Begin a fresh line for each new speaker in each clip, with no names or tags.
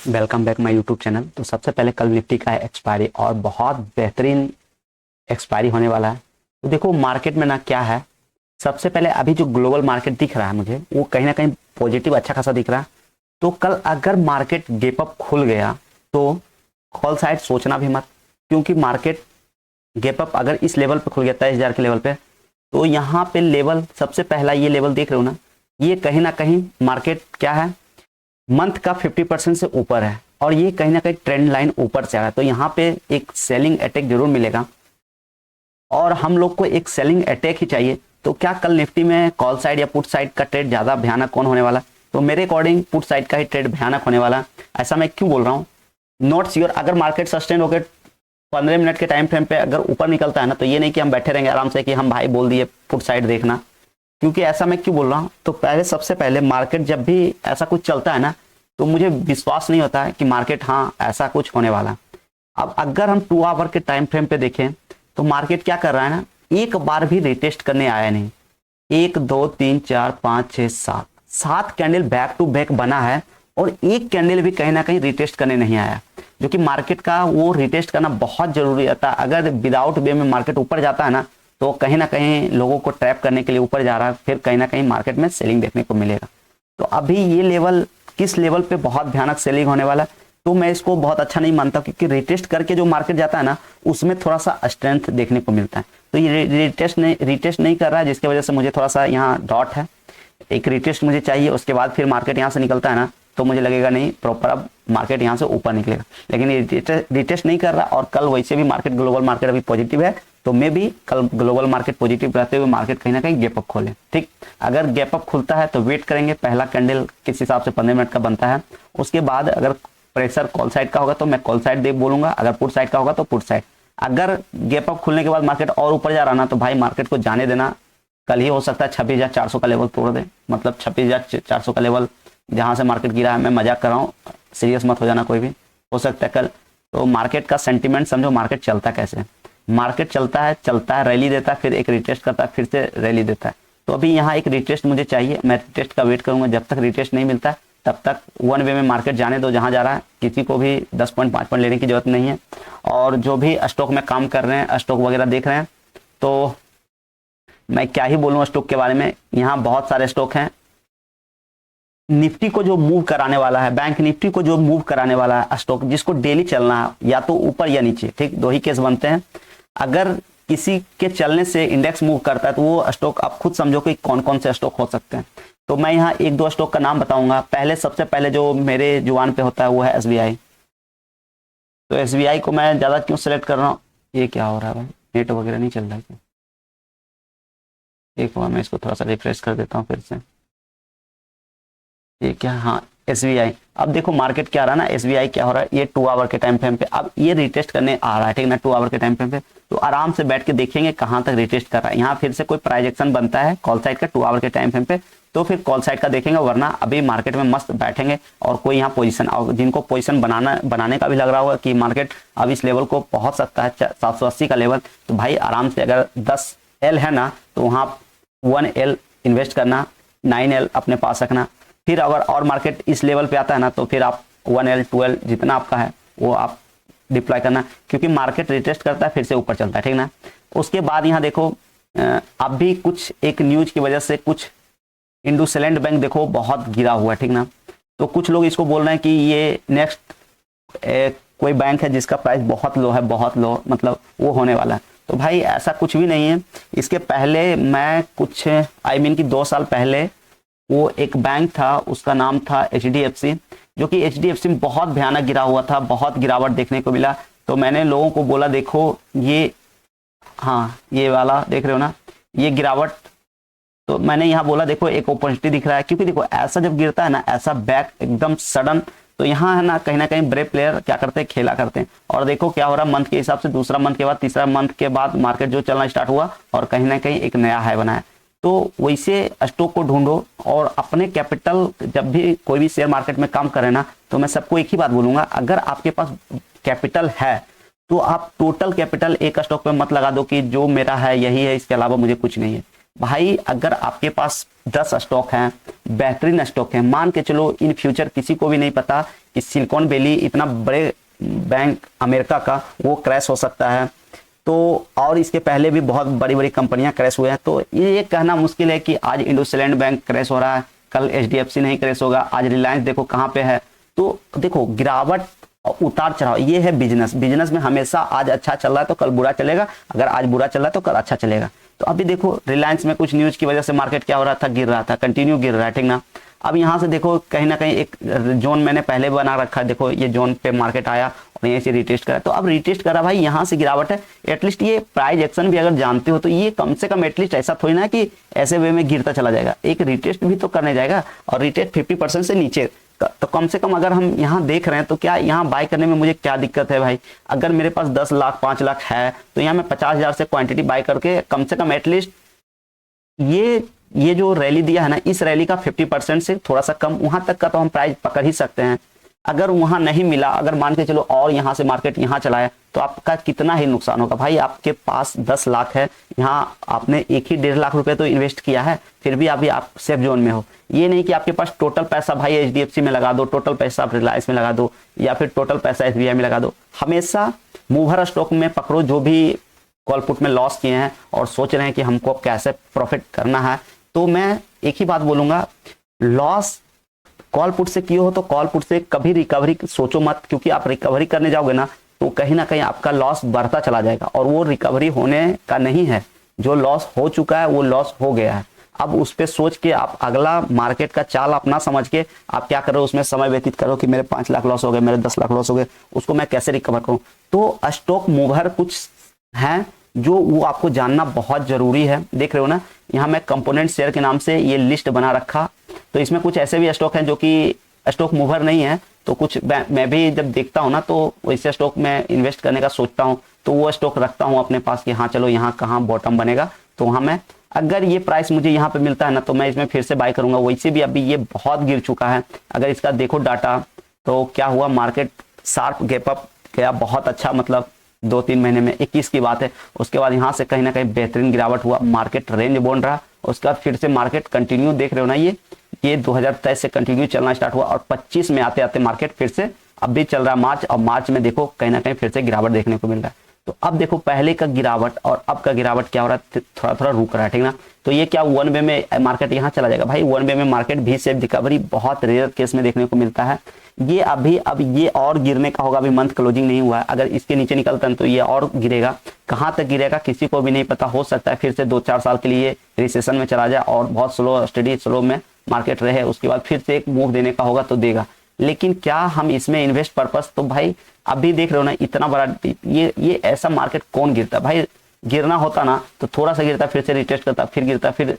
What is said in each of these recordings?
Welcome back my YouTube channel. तो सबसे पहले कल निफ्टी का है एक्सपायरी और बहुत बेहतरीन एक्सपायरी होने वाला है। तो देखो मार्केट में ना क्या है, सबसे पहले अभी जो ग्लोबल मार्केट दिख रहा है मुझे वो कहीं ना कहीं पॉजिटिव अच्छा खासा दिख रहा है। तो कल अगर मार्केट गैप अप खुल गया तो कॉल साइड सोचना भी मत, क्योंकि मार्केट गैप अप अगर इस लेवल पे खुल गया 23,000 के लेवल पे, तो यहाँ पे लेवल सबसे पहला ये लेवल देख रहे हो ना, ये कहीं ना कहीं मार्केट क्या है, मंथ का 50% से ऊपर है और ये कहीं ना कहीं ट्रेंड लाइन ऊपर से आ रहा है। तो यहाँ पे एक सेलिंग अटैक जरूर मिलेगा और हम लोग को एक सेलिंग अटैक ही चाहिए। तो क्या कल निफ्टी में कॉल साइड या पुट साइड का ट्रेड ज्यादा भयानक कौन होने वाला? तो मेरे अकॉर्डिंग पुट साइड का ही ट्रेड भयानक होने वाला। ऐसा मैं क्यों बोल रहा हूँ, नॉट श्योर। अगर मार्केट सस्टेन होकर 15 मिनट के टाइम फ्रेम पे अगर ऊपर निकलता है ना, तो ये नहीं कि हम बैठे रहेंगे आराम से कि हम भाई बोल दिए पुट साइड देखना। क्योंकि ऐसा मैं क्यों बोल रहा हूँ, तो पहले सबसे पहले मार्केट जब भी ऐसा कुछ चलता है ना, तो मुझे विश्वास नहीं होता है कि मार्केट हाँ ऐसा कुछ होने वाला। अब अगर हम 2 आवर के टाइम फ्रेम पे देखें तो मार्केट क्या कर रहा है ना, एक बार भी रिटेस्ट करने आया नहीं। 1 2 3 4 5 6 7 कैंडल बैक टू बैक बना है और एक कैंडल भी कहीं ना कहीं रिटेस्ट करने नहीं आया, जो कि मार्केट का वो रिटेस्ट करना बहुत जरूरी होता है। अगर विदाउट वे में मार्केट ऊपर जाता है ना, तो कहीं ना कहीं लोगों को ट्रैप करने के लिए ऊपर जा रहा है, फिर कहीं ना कहीं मार्केट में सेलिंग देखने को मिलेगा। तो अभी ये लेवल, किस लेवल पे बहुत भयानक सेलिंग होने वाला है, तो मैं इसको बहुत अच्छा नहीं मानता, क्योंकि रिटेस्ट करके जो मार्केट जाता है ना, उसमें थोड़ा सा स्ट्रेंथ देखने को मिलता है। तो ये रिटेस्ट नहीं कर रहा है, जिसकी वजह से मुझे थोड़ा सा यहाँ डॉट है। एक रिटेस्ट मुझे चाहिए, उसके बाद फिर मार्केट यहाँ से निकलता है ना, तो मुझे लगेगा नहीं प्रॉपर अब मार्केट यहाँ से ऊपर निकलेगा। लेकिन ये रिटेस्ट नहीं कर रहा और कल वैसे भी मार्केट, ग्लोबल मार्केट अभी पॉजिटिव है, तो मैं भी कल ग्लोबल मार्केट पॉजिटिव रहते हुए मार्केट कहीं ना कहीं गैप अप खोले। ठीक, अगर गैप अप खुलता है तो वेट करेंगे, पहला कैंडल किस हिसाब से 15 मिनट का बनता है, उसके बाद अगर प्रेशर कॉल साइड का होगा तो मैं कॉल साइड दे बोलूंगा, अगर पुट साइड का होगा तो पुट साइड। अगर गैप अप खुलने के बाद मार्केट और ऊपर जा रहा ना, तो भाई मार्केट को जाने देना। कल ही हो सकता है 26,400 का लेवल तोड़ दे, मतलब 26,400 का लेवल जहां से मार्केट गिरा है। मैं मजाक कर रहा हूँ, सीरियस मत हो जाना कोई भी, हो सकता है कल। तो मार्केट का सेंटीमेंट समझो, मार्केट चलता कैसे, मार्केट चलता है रैली देता है, फिर एक रिटेस्ट करता है, फिर से रैली देता है। तो अभी यहाँ एक रिटेस्ट मुझे चाहिए, मैं रिटेस्ट का वेट करूंगा। जब तक रिटेस्ट नहीं मिलता है तब तक वन वे में मार्केट जाने दो जहां जा रहा है। किसी को भी 10 पॉइंट 5 पॉइंट लेने की जरूरत नहीं है। और जो भी स्टॉक में काम कर रहे हैं, स्टॉक वगैरह देख रहे हैं, तो मैं क्या ही बोलूँ स्टॉक के बारे में। यहाँ बहुत सारे स्टॉक हैं। निफ्टी को जो मूव कराने वाला है, बैंक निफ्टी को जो मूव कराने वाला है स्टॉक, जिसको डेली चलना है या तो ऊपर या नीचे, ठीक, दो ही केस बनते हैं। अगर किसी के चलने से इंडेक्स मूव करता है तो वो स्टॉक आप खुद समझो कि कौन कौन से स्टॉक हो सकते हैं। तो मैं यहाँ 1-2 स्टॉक का नाम बताऊंगा। पहले सबसे पहले जो मेरे जुबान पे होता है वो है एसबीआई। तो एसबीआई को मैं ज्यादा क्यों सेलेक्ट कर रहा हूँ, ये क्या हो रहा है भाई, नेट वगैरह नहीं चल रहा है क्या? एक बार मैं इसको थोड़ा सा रिफ्रेश कर देता हूँ फिर से। ये क्या, हाँ एसबीआई। अब देखो मार्केट क्या आ रहा है ना, एसबीआई क्या हो रहा है, ये 2 आवर के टाइम फ्रेम पे अब ये रिटेस्ट करने आ रहा है, ठीक ना, 2 आवर के टाइम फ्रेम पे। तो आराम से बैठ के देखेंगे कहां तक रिटेस्ट कर रहा है। यहाँ फिर से कोई प्राइजेक्शन बनता है कॉल साइड का 2 आवर के टाइम फ्रेम पे, तो फिर कॉल साइड का देखेंगे, वरना अभी मार्केट में मस्त बैठेंगे। और कोई यहाँ पोजीशन, और जिनको पोजीशन बनाने का भी लग रहा होगा कि मार्केट अब इस लेवल को पहुंच सकता है 780 का लेवल, तो भाई आराम से अगर 10 एल है ना, तो वहाँ 1 एल इन्वेस्ट करना, 9 एल अपने पास रखना। फिर अगर और मार्केट इस लेवल पे आता है ना, तो फिर आप 1L 2L जितना आपका है वो आप डिप्लॉय करना, क्योंकि मार्केट रिटेस्ट करता है फिर से ऊपर चलता है, ठीक ना। उसके बाद यहाँ देखो अब भी कुछ एक न्यूज की वजह से कुछ इंडसइंड बैंक देखो बहुत गिरा हुआ है, ठीक ना। तो कुछ लोग इसको बोल रहे हैं कि ये नेक्स्ट कोई बैंक है जिसका प्राइस बहुत लो है, बहुत लो, मतलब वो होने वाला है। तो भाई ऐसा कुछ भी नहीं है। इसके पहले मैं कुछ कि 2 साल पहले वो एक बैंक था, उसका नाम था HDFC, जो कि HDFC में बहुत भयानक गिरा हुआ था, बहुत गिरावट देखने को मिला। तो मैंने लोगों को बोला देखो ये, हाँ ये वाला देख रहे हो ना, ये गिरावट। तो मैंने यहाँ बोला देखो एक अपॉर्चुनिटी दिख रहा है, क्योंकि देखो ऐसा जब गिरता है ना, ऐसा बैक एकदम सडन, तो यहाँ है ना कहीं ब्रेव प्लेयर क्या करते हैं, खेला करते हैं। और देखो क्या हो रहा है, मंथ के हिसाब से दूसरा मंथ के बाद तीसरा मंथ के बाद मार्केट जो चलना स्टार्ट हुआ और कहीं ना कहीं एक नया हाई बनाया। तो वैसे स्टॉक को ढूंढो और अपने कैपिटल, जब भी कोई भी शेयर मार्केट में काम करे ना, तो मैं सबको एक ही बात बोलूंगा, अगर आपके पास कैपिटल है तो आप टोटल कैपिटल एक स्टॉक पे मत लगा दो कि जो मेरा है यही है, इसके अलावा मुझे कुछ नहीं है। भाई अगर आपके पास 10 स्टॉक हैं, बेहतरीन स्टॉक है, मान के चलो इन फ्यूचर किसी को भी नहीं पता कि सिलिकॉन वैली इतना बड़े बैंक अमेरिका का वो क्रैश हो सकता है। तो और इसके पहले भी बहुत बड़ी बड़ी कंपनियां क्रैश हुए हैं। तो ये कहना मुश्किल है कि आज इंडसइंड बैंक क्रैश हो रहा है, कल एचडीएफसी नहीं क्रैश होगा, आज रिलायंस देखो कहाँ पे है। तो देखो गिरावट उतार चढ़ाव ये है बिजनेस। बिजनेस में हमेशा आज अच्छा चल रहा है तो कल बुरा चलेगा, अगर आज बुरा चल रहा है तो कल अच्छा चलेगा। तो अभी देखो रिलायंस में कुछ न्यूज की वजह से मार्केट क्या हो रहा था, गिर रहा था, कंटिन्यू गिर रहा है, ठीक ना। अब यहाँ से देखो कहीं ना कहीं एक जोन मैंने पहले बना रखा है, देखो ये जोन पे मार्केट आया और यहीं से रिटेस्ट करा, तो अब रिटेस्ट करा भाई, यहाँ से गिरावट है। एटलीस्ट ये प्राइस एक्शन भी अगर जानते हो तो ये कम से कम एटलीस्ट ऐसा थोड़ी ना कि ऐसे वे में गिरता चला जाएगा, एक रिटेस्ट भी तो करने जाएगा। और रिटेस्ट 50% से नीचे, तो कम से कम अगर हम यहाँ देख रहे हैं तो क्या यहाँ बाय करने में मुझे क्या दिक्कत है भाई। अगर मेरे पास 10 लाख 5 लाख है तो यहाँ मैं 50,000 से क्वांटिटी बाय करके कम से कम एटलीस्ट ये जो रैली दिया है ना, इस रैली का 50% से थोड़ा सा कम वहां तक का तो हम प्राइस पकड़ ही सकते हैं। अगर वहां नहीं मिला, अगर मान के चलो और यहाँ से मार्केट यहाँ चला है तो आपका कितना ही नुकसान होगा भाई। आपके पास 10 लाख है, यहाँ आपने 1.5 लाख रुपए तो इन्वेस्ट किया है, फिर भी अभी आप सेफ जोन में हो। ये नहीं कि आपके पास टोटल पैसा भाई एचडीएफसी में लगा दो, टोटल पैसा आप रिलायंस में लगा दो, या फिर टोटल पैसा एसबीआई में लगा दो। हमेशा मूवर स्टॉक में पकड़ो जो भी कॉल पुट में लॉस किए हैं और सोच रहे हैं कि हमको कैसे प्रॉफिट करना है। तो मैं एक ही बात बोलूंगा, लॉस कॉल पुट से किए हो तो कॉल पुट से कभी रिकवरी सोचो मत, क्योंकि आप रिकवरी करने जाओगे ना तो कहीं ना कहीं आपका लॉस बढ़ता चला जाएगा और वो रिकवरी होने का नहीं है। जो लॉस हो चुका है वो लॉस हो गया है। अब उस पर सोच के आप अगला मार्केट का चाल अपना समझ के आप क्या करो, उसमें समय व्यतीत करो कि मेरे 5 लाख लॉस हो गए, मेरे 10 लाख लॉस हो गए, उसको मैं कैसे रिकवर करूं। तो स्टॉक मूवर कुछ हैं जो वो आपको जानना बहुत जरूरी है। देख रहे हो ना, यहाँ मैं कंपोनेंट शेयर के नाम से ये लिस्ट बना रखा, तो इसमें कुछ ऐसे भी स्टॉक हैं जो कि स्टॉक मूवर नहीं है। तो कुछ मैं भी जब देखता हूँ ना तो वैसे स्टॉक में इन्वेस्ट करने का सोचता हूँ, तो वो स्टॉक रखता हूँ अपने पास कि हाँ चलो यहाँ कहाँ बॉटम बनेगा, तो वहाँ मैं अगर ये प्राइस मुझे यहाँ पे मिलता है ना तो मैं इसमें फिर से बाय करूंगा। वैसे भी अभी ये बहुत गिर चुका है, अगर इसका देखो डाटा तो क्या हुआ, मार्केट शार्प गैप अप गया बहुत अच्छा, मतलब 2-3 महीने में 21 की बात है। उसके बाद यहाँ से कहीं ना कहीं बेहतरीन गिरावट हुआ, मार्केट रेंज बॉन्ड रहा, उसके बाद फिर से मार्केट कंटिन्यू, देख रहे हो ना ये 2023 से कंटिन्यू चलना स्टार्ट हुआ और 25 में आते आते मार्केट फिर से अब भी चल रहा है मार्च, और मार्च में देखो कहीं ना कहीं फिर से गिरावट देखने को मिल रहा है। तो अब देखो पहले का गिरावट और अब का गिरावट क्या हो रहा है, थोड़ा थोड़ा रुक रहा है, ठीक ना। तो ये क्या वन वे में मार्केट यहाँ चला जाएगा भाई, वन वे में मार्केट भी सेफ रिकवरी बहुत रेयर केस में देखने को मिलता है। ये अभी अब ये और गिरने का होगा, अभी मंथ क्लोजिंग नहीं हुआ है, अगर इसके नीचे निकलता है तो ये और गिरेगा। कहाँ तक गिरेगा किसी को भी नहीं पता, हो सकता है फिर से 2-4 साल के लिए रिसेशन में चला जाए और बहुत स्लो स्टडी स्लो में मार्केट रहे, उसके बाद फिर से एक मूव देने का होगा तो देगा। लेकिन क्या हम इसमें इन्वेस्ट पर्पस, तो भाई अभी देख रहे हो ना इतना बड़ा ये ऐसा मार्केट कौन गिरता भाई। गिरना होता ना तो थोड़ा सा गिरता, फिर से रिटेस्ट करता, फिर गिरता, फिर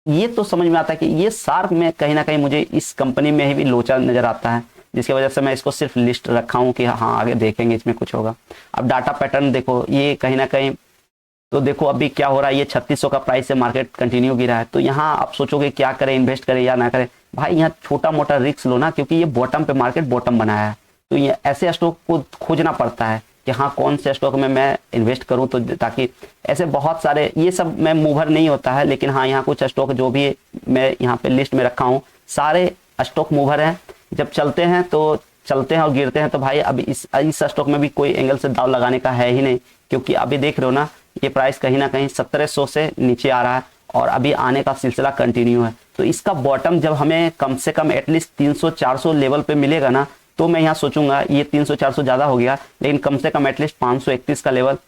ये तो समझ में आता है कि ये शार्प में कहीं ना कहीं मुझे इस कंपनी में भी लोचा नजर आता है, जिसकी वजह से मैं इसको सिर्फ लिस्ट रखा हूँ कि हाँ आगे देखेंगे इसमें कुछ होगा। अब डाटा पैटर्न देखो, ये कहीं ना कहीं तो देखो अभी क्या हो रहा है, ये 3600 का प्राइस से मार्केट कंटिन्यू गिरा है। तो यहाँ आप सोचोगे क्या करें, इन्वेस्ट करें या ना करें, भाई यहाँ छोटा मोटा रिस्क लो ना, क्योंकि ये बॉटम पे मार्केट बॉटम बनाया है। तो ये ऐसे स्टॉक को खोजना पड़ता है कि हाँ कौन से स्टॉक में मैं इन्वेस्ट करूं, तो ताकि ऐसे बहुत सारे, ये सब मैं मूवर नहीं होता है, लेकिन हाँ यहाँ कुछ स्टॉक जो भी मैं यहाँ पे लिस्ट में रखा हूँ सारे स्टॉक मूवर हैं। जब चलते हैं तो चलते हैं और गिरते हैं, तो भाई अभी इस स्टॉक में भी कोई एंगल से दाव लगाने का है ही नहीं, क्योंकि अभी देख रहे हो ना ये प्राइस कहीं ना कहीं 1700 से नीचे आ रहा है और अभी आने का सिलसिला कंटिन्यू है। तो इसका बॉटम जब हमें कम से कम एटलीस्ट 300-400 लेवल पे मिलेगा ना, तो मैं यहाँ सोचूंगा ये 300-400 ज्यादा हो गया, लेकिन कम से कम एटलीस्ट 531 का लेवल।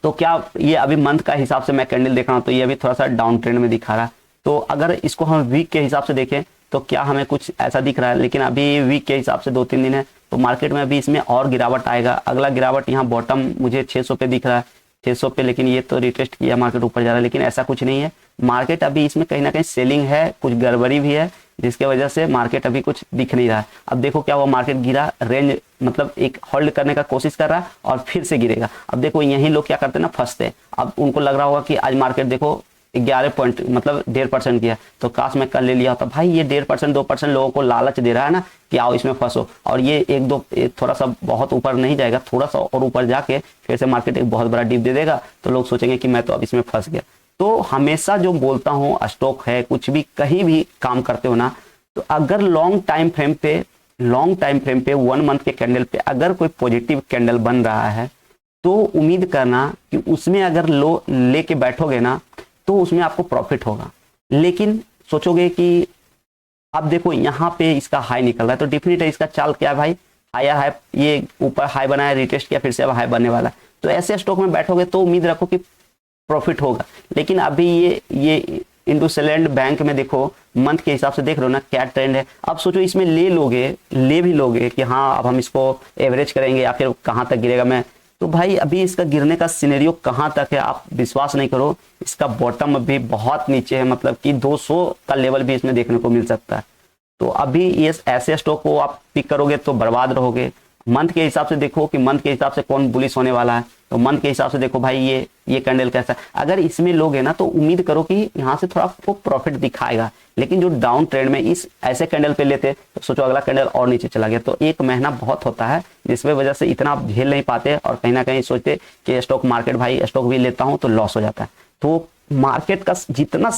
तो क्या ये अभी मंथ का हिसाब से मैं कैंडल देख रहा हूँ तो ये अभी थोड़ा सा डाउन ट्रेंड में दिखा रहा है। तो अगर इसको हम वीक के हिसाब से देखें तो क्या हमें कुछ ऐसा दिख रहा है, लेकिन अभी वीक के हिसाब से 2-3 दिन है, तो मार्केट में अभी इसमें और गिरावट आएगा। अगला गिरावट यहाँ बॉटम मुझे 600 पे दिख रहा है, 600 पे, लेकिन ये तो रिटेस्ट किया मार्केट ऊपर जा रहा है, लेकिन ऐसा कुछ नहीं है। मार्केट अभी इसमें कहीं ना कहीं सेलिंग है, कुछ गड़बड़ी भी है, जिसके वजह से मार्केट अभी कुछ दिख नहीं रहा है। अब देखो क्या हुआ, मार्केट गिरा, रेंज मतलब एक होल्ड करने का कोशिश कर रहा है और फिर से गिरेगा। अब देखो यही लोग क्या करते हैं ना, फंसते। अब उनको लग रहा होगा कि आज मार्केट देखो 11 पॉइंट मतलब 1.5% किया, तो काश मैं कल ले लिया होता। भाई ये 1.5% 2% लोगों को लालच दे रहा है ना कि आओ इसमें फंसो, और ये एक दो थोड़ा सा बहुत ऊपर नहीं जाएगा, थोड़ा सा और ऊपर जाके फिर से मार्केट एक बहुत बड़ा डिप दे देगा, तो लोग सोचेंगे कि मैं तो अब इसमें फंस गया। तो हमेशा जो बोलता हूँ, स्टॉक है कुछ भी कहीं भी काम करते हो ना, तो अगर लॉन्ग टाइम फ्रेम पे लॉन्ग टाइम फ्रेम पे 1 मंथ के कैंडल पे अगर कोई पॉजिटिव कैंडल बन रहा है तो उम्मीद करना कि उसमें अगर लो लेके बैठोगे ना तो उसमें आपको प्रॉफिट होगा। लेकिन सोचोगे कि अब देखो यहाँ पे इसका हाई निकल रहा है तो डेफिनेट है इसका चाल क्या है भाई, हायर हाई, ये ऊपर हाई बनाया, रिटेस्ट किया, फिर से अब हाई बनने वाला है, तो ऐसे स्टॉक में बैठोगे तो उम्मीद रखो कि प्रॉफिट होगा। लेकिन अभी ये इंडसइंड बैंक में देखो मंथ के हिसाब से देख रहे हो ना क्या ट्रेंड है। अब सोचो इसमें ले भी लोगे कि हाँ अब हम इसको एवरेज करेंगे या फिर कहाँ तक गिरेगा, मैं तो भाई अभी इसका गिरने का सिनेरियो कहाँ तक है आप विश्वास नहीं करो, इसका बॉटम अभी बहुत नीचे है, मतलब कि 200 का लेवल भी इसमें देखने को मिल सकता है। तो अभी ये ऐसे स्टॉक को आप पिक करोगे तो बर्बाद रहोगे। मंथ के हिसाब से देखो कि मंथ के हिसाब से कौन बुलिश होने वाला है, तो मंथ के हिसाब से देखो भाई ये कैंडल कैसा है, अगर इसमें लोगे ना तो उम्मीद करो कि यहाँ से थोड़ा आपको प्रॉफिट दिखाएगा। लेकिन जो डाउन ट्रेंड में इस ऐसे कैंडल पे लेते तो सोचो अगला कैंडल और नीचे चला गया, तो 1 महीना बहुत होता है, जिसकी वजह से इतना आप झेल नहीं पाते और कहीं ना कहीं सोचते कि स्टॉक मार्केट भाई स्टॉक भी लेता हूँ तो लॉस हो जाता है। तो मार्केट का जितना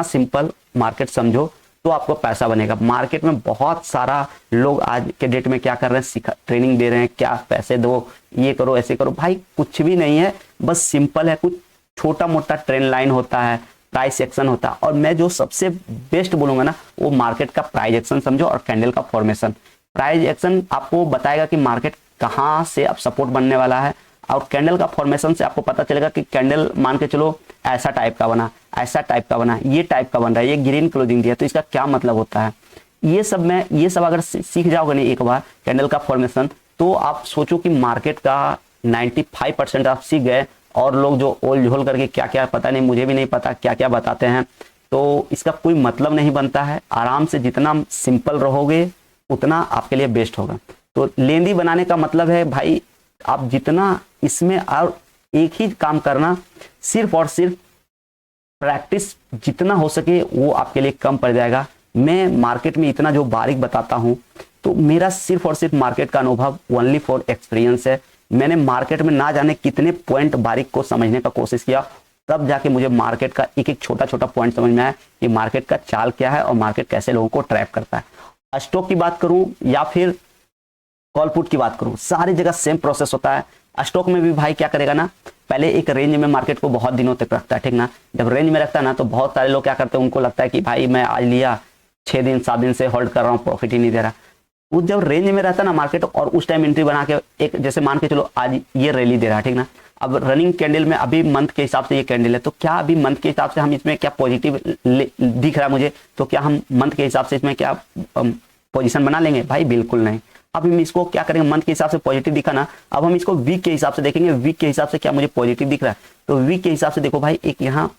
सिंपल मार्केट समझो तो आपको पैसा बनेगा। मार्केट में बहुत सारा लोग आज के डेट में क्या कर रहे हैं, ट्रेनिंग दे रहे हैं, क्या पैसे दो, ये करो ऐसे करो, भाई कुछ भी नहीं है, बस सिंपल है, कुछ छोटा मोटा ट्रेंड लाइन होता है, प्राइस एक्शन होता है, और मैं जो सबसे बेस्ट बोलूंगा ना वो मार्केट का प्राइस एक्शन समझो और कैंडल का फॉर्मेशन। प्राइस एक्शन आपको बताएगा कि मार्केट कहाँ से अब सपोर्ट बनने वाला है, और कैंडल का फॉर्मेशन से आपको पता चलेगा कि कैंडल मान के चलो ऐसा टाइप का बना, ऐसा टाइप का बना, ये टाइप का बन रहा है, ये ग्रीन क्लोजिंग दिया तो इसका क्या मतलब होता है। ये सब अगर सीख जाओगे नहीं एक बार कैंडल का फॉर्मेशन, तो आप सोचो कि मार्केट का 95% आप सीख गए, और लोग जो ओल झोल करके क्या क्या पता नहीं, मुझे भी नहीं पता क्या क्या बताते हैं, तो इसका कोई मतलब नहीं बनता है। आराम से जितना सिंपल रहोगे उतना आपके लिए बेस्ट होगा। तो लेंदी बनाने का मतलब है भाई आप जितना इसमें और एक ही काम करना, सिर्फ और सिर्फ प्रैक्टिस जितना हो सके वो आपके लिए कम पड़ जाएगा। मैं मार्केट में इतना जो बारीक बताता हूं तो मेरा सिर्फ और सिर्फ मार्केट का अनुभव ओनली फॉर एक्सपीरियंस है। मैंने मार्केट में ना जाने कितने पॉइंट बारीक को समझने का कोशिश किया, तब जाके मुझे मार्केट का एक एक छोटा छोटा पॉइंट समझ में आया कि मार्केट का चाल क्या है और मार्केट कैसे लोगों को ट्रैप करता है। स्टॉक की बात करूं या फिर कॉल पुट की बात करूं, सारी जगह सेम प्रोसेस होता है। स्टॉक में भी भाई क्या करेगा ना, पहले एक रेंज में मार्केट को बहुत दिनों तक रखता है, ठीक ना। जब रेंज में रखता है ना तो बहुत सारे लोग क्या करते हैं, उनको लगता है कि भाई मैं आज लिया 6 दिन 7 दिन से होल्ड कर रहा हूँ, प्रॉफिट ही नहीं दे रहा। वो जब रेंज में रहता है ना मार्केट, और उस टाइम एंट्री बना के एक जैसे मान के चलो आज ये रैली दे रहा है, ठीक ना। अब रनिंग कैंडल में अभी मंथ के हिसाब से ये कैंडल है, तो क्या अभी मंथ के हिसाब से हम इसमें क्या पॉजिटिव दिख रहा है मुझे, तो क्या हम मंथ के हिसाब से इसमें क्या पोजीशन बना लेंगे? भाई बिल्कुल नहीं। अब हम इसको क्या करेंगे, मंथ के हिसाब से पॉजिटिव दिखा ना, अब हम इसको वीक के हिसाब से देखेंगे, वीक के हिसाब से क्या मुझे पॉजिटिव दिख रहा है। तो वीक के हिसाब से देखो भाई, एक यहाँ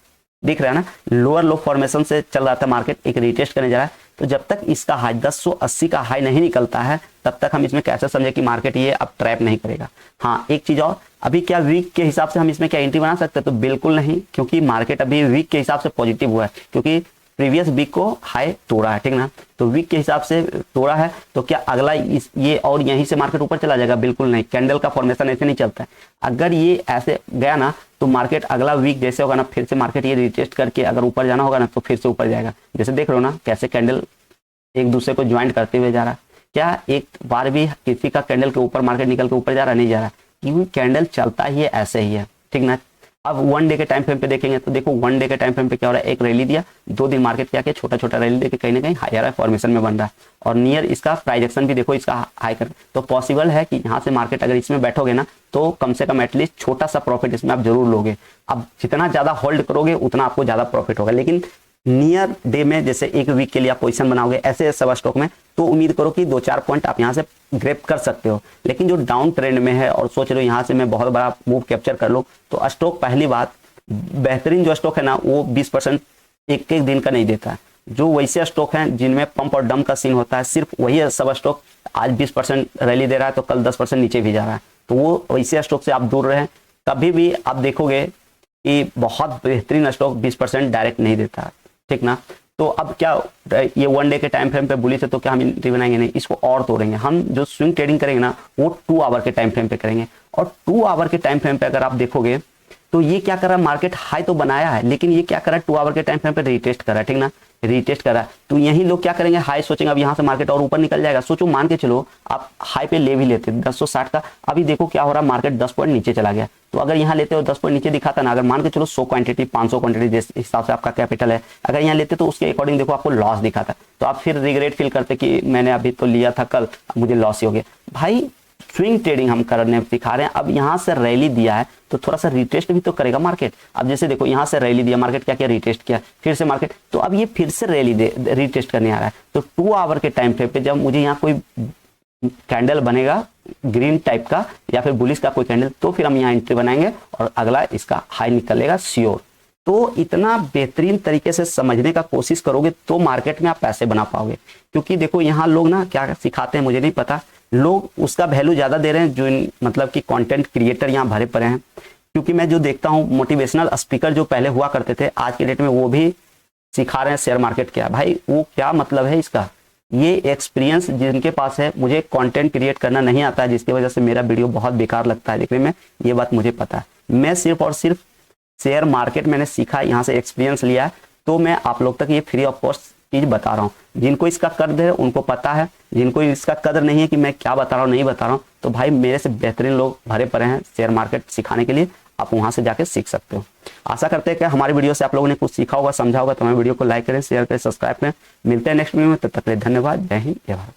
दिख रहा है ना, लोअर लो फॉर्मेशन से चल रहा था मार्केट, एक रिटेस्ट करने जा रहा है। तो जब तक इसका हाई 1080 का हाई नहीं निकलता है तब तक हम इसमें कैसे समझे कि मार्केट ये अब ट्रैप नहीं करेगा। हाँ एक चीज और, अभी क्या वीक के हिसाब से हम इसमें क्या एंट्री बना सकते हैं? तो बिल्कुल नहीं, क्योंकि मार्केट अभी वीक के हिसाब से पॉजिटिव हुआ है, क्योंकि प्रीवियस वीक को हाई तोड़ा है, ठीक ना। तो वीक के हिसाब से तोड़ा है, तो क्या अगला ये और यहीं से मार्केट ऊपर चला जाएगा? बिल्कुल नहीं। कैंडल का फॉर्मेशन ऐसे नहीं चलता है। अगर ये ऐसे गया ना तो मार्केट अगला वीक जैसे होगा ना, फिर से मार्केट ये रिटेस्ट करके अगर ऊपर जाना होगा ना तो फिर से ऊपर जाएगा। जैसे देख रहे हो ना कैसे कैंडल एक दूसरे को ज्वाइंट करते हुए जा रहा है। क्या एक बार भी किसी का कैंडल के ऊपर मार्केट निकल के ऊपर जा रहा नहीं जा रहा, क्योंकि कैंडल चलता ही है ऐसे ही है, ठीक ना। अब 1 डे के टाइम फ्रेम पे देखेंगे तो देखो 1 डे के टाइम फ्रेम पे क्या हो रहा है, एक रैली दिया, 2 दिन मार्केट क्या किया, छोटा छोटा रैली देके कहीं ना कहीं हायर फॉर्मेशन में बन रहा है, और नियर इसका प्राइजेक्शन भी देखो इसका हाई कर। तो पॉसिबल है कि यहाँ से मार्केट अगर इसमें बैठोगे ना तो कम से कम एटलीस्ट छोटा सा प्रॉफिट इसमें आप जरूर लोगे। अब जितना ज्यादा होल्ड करोगे उतना आपको ज्यादा प्रॉफिट होगा, लेकिन नियर डे में जैसे एक वीक के लिए आप पोजीशन बनाओगे ऐसे सब स्टॉक में, तो उम्मीद करो कि 2-4 पॉइंट आप यहाँ से ग्रैब कर सकते हो। लेकिन जो डाउन ट्रेंड में है और सोच रहे हो यहाँ से मैं बहुत बड़ा मूव कैप्चर कर लूँ, तो स्टॉक पहली बात बेहतरीन जो स्टॉक है ना वो 20% एक एक दिन का नहीं देता है। जो वैसे स्टॉक हैं जिनमें पंप और डंप का सीन होता है, सिर्फ वही सब स्टॉक आज 20% रैली दे रहा है तो कल 10% नीचे भी जा रहा है, तो वो वैसे स्टॉक से आप दूर रहें। कभी भी आप देखोगे कि बहुत बेहतरीन स्टॉक 20% डायरेक्ट नहीं देता है, ठीक ना। तो अब क्या ये 1 डे के टाइम फ्रेम पे बुलिश है तो क्या हम एंट्री बनाएंगे? नहीं, इसको और तोड़ेंगे। हम जो स्विंग ट्रेडिंग करेंगे ना वो 2 आवर के टाइम फ्रेम पे करेंगे, और 2 आवर के टाइम फ्रेम पे अगर आप देखोगे तो ये क्या कर रहा है, मार्केट हाई तो बनाया है लेकिन ये क्या कर रहा है, 2 आवर के टाइम फ्रेम पे रिटेस्ट कर रहा है, ठीक ना। रीटेस्ट कर रहा है, तो यही लोग क्या करेंगे, हाई सोचेंगे अब यहाँ से मार्केट और ऊपर निकल जाएगा। सोचो मान के चलो आप हाई पे ले भी लेते 1060 का, अभी देखो क्या हो रहा है, मार्केट 10 पॉइंट नीचे चला गया। तो अगर यहाँ लेते हो 10 पॉइंट नीचे दिखाता ना, अगर मान के चलो 100 क्वांटिटी 500 क्वांटिटी जिस हिसाब से आपका कैपिटल है, अगर यहाँ लेते तो उसके अकॉर्डिंग देखो आपको लॉस दिखाता, तो आप फिर रिग्रेट फील करते कि मैंने अभी तो लिया था कल, मुझे लॉस ही हो गया। भाई स्विंग ट्रेडिंग हम करने सिखा रहे हैं। अब यहाँ से रैली दिया है तो थोड़ा सा रिटेस्ट भी तो करेगा मार्केट। अब जैसे देखो यहाँ से रैली दिया, मार्केट क्या किया, रिटेस्ट किया, फिर से मार्केट, तो अब ये फिर से रैली दे रिटेस्ट करने आ रहा है। तो 2 आवर के टाइम फ्रेम पे जब मुझे यहाँ कोई कैंडल बनेगा ग्रीन टाइप का या फिर बुलिश का कोई कैंडल, तो फिर हम यहाँ एंट्री बनाएंगे और अगला इसका हाई निकलेगा श्योर। तो इतना बेहतरीन तरीके से समझने का कोशिश करोगे तो मार्केट में आप पैसे बना पाओगे। क्योंकि देखो यहाँ लोग ना क्या सिखाते हैं मुझे नहीं पता, लोग उसका वैल्यू ज्यादा दे रहे हैं जो मतलब कि कंटेंट क्रिएटर यहाँ भरे पड़े हैं। क्योंकि मैं जो देखता हूँ मोटिवेशनल स्पीकर जो पहले हुआ करते थे, आज के डेट में वो भी सिखा रहे हैं शेयर मार्केट क्या। भाई वो क्या मतलब है इसका, ये एक्सपीरियंस जिनके पास है, मुझे कंटेंट क्रिएट करना नहीं आता है जिसकी वजह से मेरा वीडियो बहुत बेकार लगता है देखने में, ये बात मुझे पता है। मैं सिर्फ और सिर्फ शेयर मार्केट मैंने सीखा, यहाँ से एक्सपीरियंस लिया है, तो मैं आप लोग तक ये फ्री ऑफ कॉस्ट चीज बता रहा हूँ। जिनको इसका कद्र है उनको पता है, जिनको इसका कद्र नहीं है कि मैं क्या बता रहा हूँ नहीं बता रहा हूँ, तो भाई मेरे से बेहतरीन लोग भरे पड़े हैं शेयर मार्केट सिखाने के लिए, आप वहां से जाके सीख सकते हो। आशा करते हैं कि हमारी वीडियो से आप लोगों ने कुछ सीखा होगा, समझा होगा। तो हमारे वीडियो को लाइक करें, शेयर करें, सब्सक्राइब करें। मिलते हैं नेक्स्ट वीडियो में, तब तक के लिए धन्यवाद। जय हिंद, जय भारत।